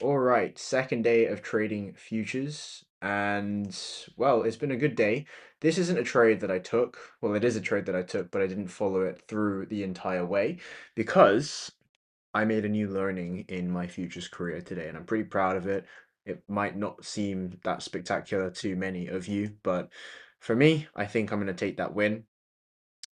All right, second day of trading futures, and well, it's been a good day. This isn't a trade that I took. Well, it is a trade that I took, but I didn't follow it through the entire way because I made a new learning in my futures career today, and I'm pretty proud of it. It might not seem that spectacular to many of you, but for me, I think I'm going to take that win.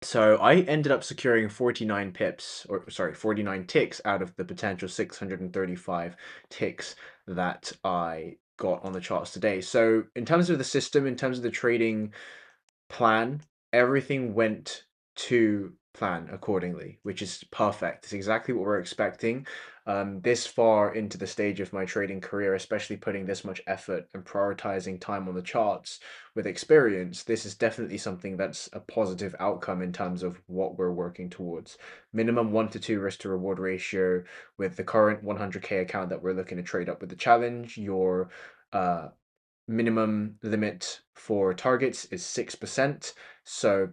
So I ended up securing 49 pips, or sorry, 49 ticks out of the potential 635 ticks that I got on the charts today. So in terms of the system, in terms of the trading plan, everything went to plan accordingly, which is perfect. It's exactly what we're expecting. This far into the stage of my trading career, especially putting this much effort and prioritizing time on the charts with experience, this is definitely something that's a positive outcome in terms of what we're working towards. Minimum 1 to 2 risk to reward ratio with the current 100K account that we're looking to trade up with the challenge. Your uh, minimum limit for targets is 6%. So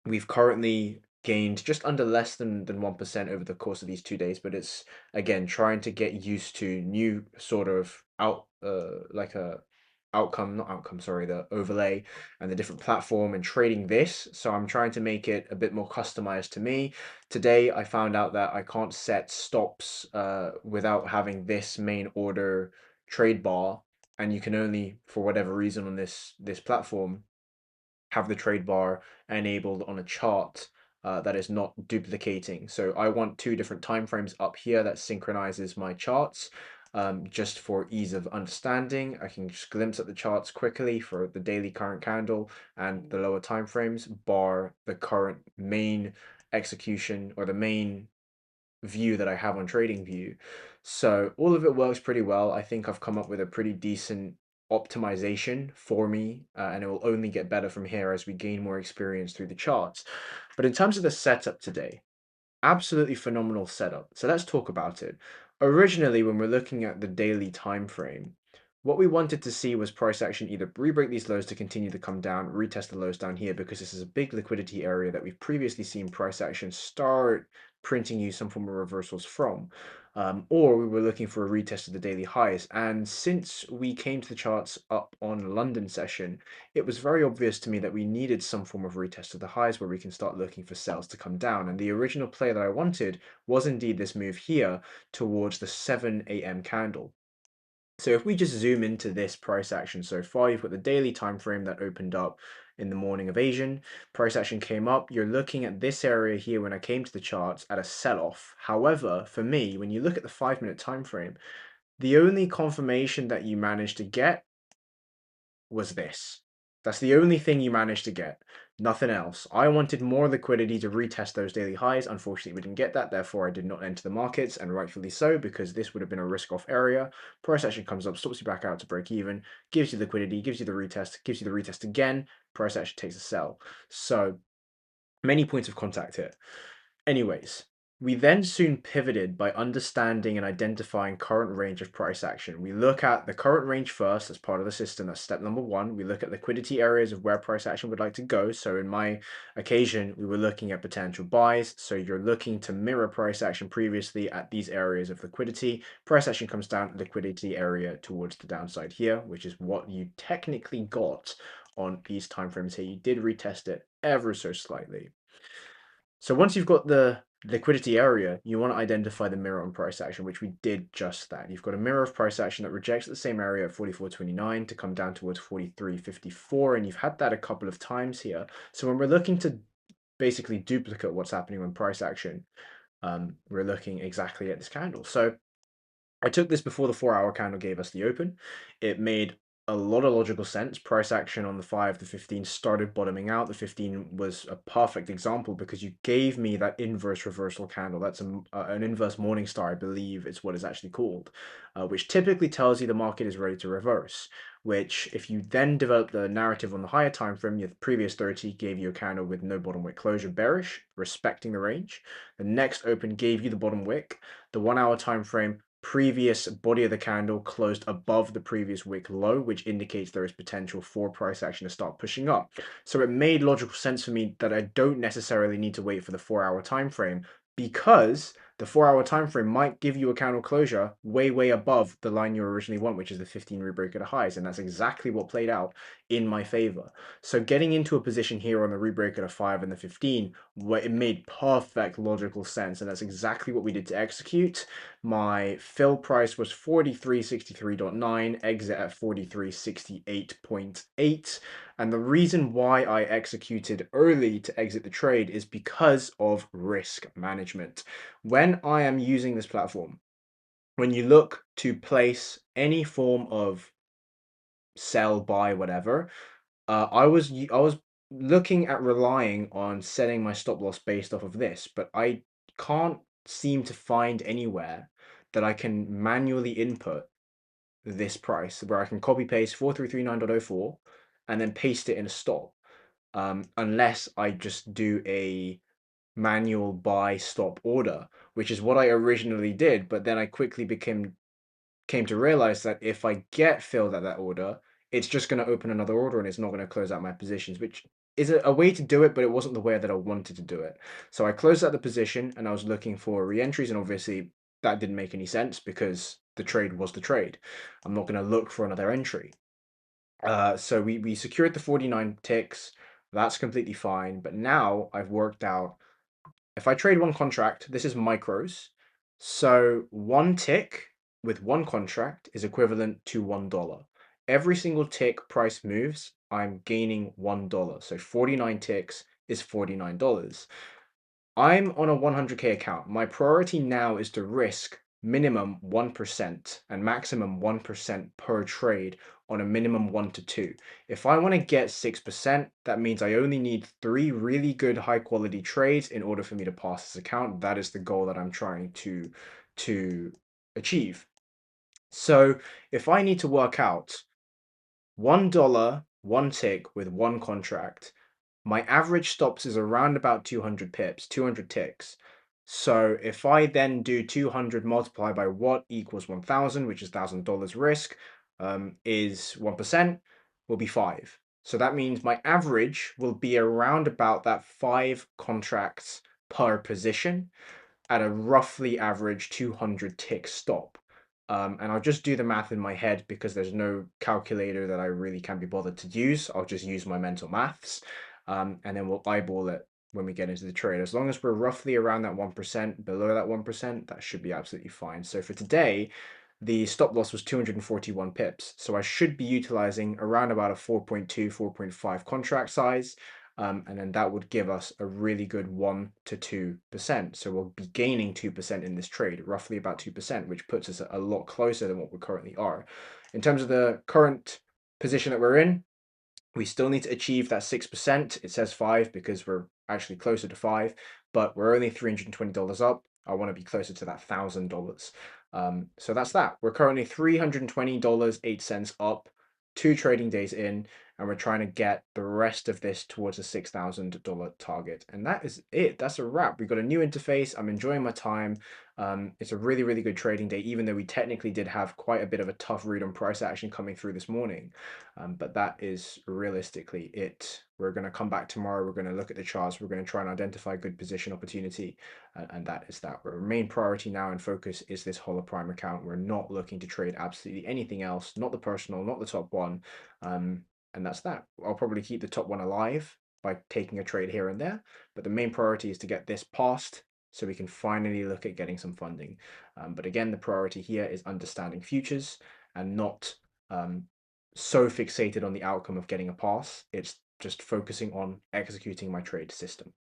we've currently gained just under less than 1% over the course of these 2 days, but it's again trying to get used to new sort of like a outcome, not outcome, sorry, the overlay and the different platform and trading this. So I'm trying to make it a bit more customized to me. Today I found out that I can't set stops without having this main order trade bar, and you can only, for whatever reason on this platform, have the trade bar enabled on a chart that is not duplicating. So I want two different time frames up here that synchronizes my charts. Just for ease of understanding, I can just glimpse at the charts quickly for the daily current candle and the lower time frames, bar the current main execution or the main view that I have on TradingView. So all of it works pretty well. I think I've come up with a pretty decent optimization for me, and it will only get better from here as we gain more experience through the charts. But in terms of the setup today, absolutely phenomenal setup. So let's talk about it. Originally, when we're looking at the daily time frame, what we wanted to see was price action either re-break these lows to continue to come down, retest the lows down here, because this is a big liquidity area that we've previously seen price action start printing you some form of reversals from. Or we were looking for a retest of the daily highs. And since we came to the charts up on London session, it was very obvious to me that we needed some form of retest of the highs where we can start looking for sales to come down. And the original play that I wanted was indeed this move here towards the 7 a.m. candle. So if we just zoom into this price action so far, you've got the daily time frame that opened up in the morning of Asian. Price action came up. You're looking at this area here when I came to the charts at a sell-off. However, for me, when you look at the 5-minute time frame, the only confirmation that you managed to get was this. That's the only thing you managed to get. Nothing else. I wanted more liquidity to retest those daily highs. Unfortunately, we didn't get that. Therefore, I did not enter the markets, and rightfully so, because this would have been a risk-off area. Price action comes up, stops you back out to break even, gives you liquidity, gives you the retest, gives you the retest again. Price action takes a sell. So many points of contact here. Anyways, we then soon pivoted by understanding and identifying current range of price action. We look at the current range first as part of the system. That's step number one. We look at liquidity areas of where price action would like to go. So in my occasion, we were looking at potential buys. So you're looking to mirror price action previously at these areas of liquidity. Price action comes down, liquidity area towards the downside here, which is what you technically got on these timeframes here. You did retest it ever so slightly. So once you've got the liquidity area, you want to identify the mirror on price action, which we did just that. You've got a mirror of price action that rejects the same area at 44.29 to come down towards 43.54, and you've had that a couple of times here. So when we're looking to basically duplicate what's happening on price action, we're looking exactly at this candle. So I took this before the 4-hour candle gave us the open. It made a lot of logical sense. Price action on the 5, the 15 started bottoming out. The 15 was a perfect example because you gave me that inverse reversal candle. That's an inverse morning star, I believe it's what it's actually called, which typically tells you the market is ready to reverse. Which, if you then develop the narrative on the higher time frame, your previous 30 gave you a candle with no bottom wick closure, bearish, respecting the range. The next open gave you the bottom wick. The 1-hour time frame, previous body of the candle closed above the previous wick low, which indicates there is potential for price action to start pushing up. So it made logical sense for me that I don't necessarily need to wait for the 4-hour time frame because The 4 hour time frame might give you a candle closure way above the line you originally want, which is the 15 rebreak at highs, and that's exactly what played out in my favor. So getting into a position here on the rebreak at a 5 and the 15, where it made perfect logical sense, and that's exactly what we did to execute. My fill price was 43.63.9, exit at 43.68.8. And the reason why I executed early to exit the trade is because of risk management. When I am using this platform, when you look to place any form of sell, buy, whatever, I was looking at relying on setting my stop loss based off of this, but I can't seem to find anywhere that I can manually input this price where I can copy paste 4339.04 and then paste it in a stop, unless I just do a manual buy stop order, which is what I originally did, but then I quickly came to realize that if I get filled at that order, it's just going to open another order and it's not going to close out my positions, which is a way to do it, but it wasn't the way that I wanted to do it. So I closed out the position and I was looking for re-entries, and obviously that didn't make any sense because the trade was the trade. I'm not going to look for another entry. So we secured the 49 ticks. That's completely fine. But now I've worked out if I trade one contract, this is micros. So one tick with one contract is equivalent to $1. Every single tick price moves, I'm gaining $1. So 49 ticks is $49. I'm on a 100K account. My priority now is to risk minimum 1% and maximum 1% per trade on a minimum 1 to 2. If I want to get 6%, that means I only need 3 really good high quality trades in order for me to pass this account. That is the goal that I'm trying to achieve. So if I need to work out $1, one tick with one contract, my average stops is around about 200 pips, 200 ticks. So if I then do 200 multiplied by what equals 1,000, which is $1,000 risk, is 1%, will be 5. So that means my average will be around about that 5 contracts per position at a roughly average 200 tick stop. And I'll just do the math in my head because there's no calculator that I really can be bothered to use. I'll just use my mental maths, and then we'll eyeball it when we get into the trade. As long as we're roughly around that 1%, below that 1%, that should be absolutely fine. So for today, the stop loss was 241 pips. So I should be utilizing around about a 4.2, 4.5 contract size. And then that would give us a really good 1 to 2%. So we'll be gaining 2% in this trade, roughly about 2%, which puts us a lot closer than what we currently are. In terms of the current position that we're in, we still need to achieve that 6%. It says 5 because we're actually closer to 5, but we're only $320 up. I want to be closer to that $1,000. So that's that. We're currently $320.08 up, 2 trading days in, and we're trying to get the rest of this towards a $6,000 target. And that is it. That's a wrap. We've got a new interface. I'm enjoying my time. It's a really good trading day, even though we technically did have quite a bit of a tough read on price action coming through this morning. But that is realistically it. We're going to come back tomorrow. We're going to look at the charts. We're going to try and identify good position opportunity. And that is that. Our main priority now and focus is this Hollow Prime account. We're not looking to trade absolutely anything else, not the personal, not the top one. And that's that. I'll probably keep the top one alive by taking a trade here and there. But the main priority is to get this passed so we can finally look at getting some funding. But again, the priority here is understanding futures and not so fixated on the outcome of getting a pass. It's just focusing on executing my trade system.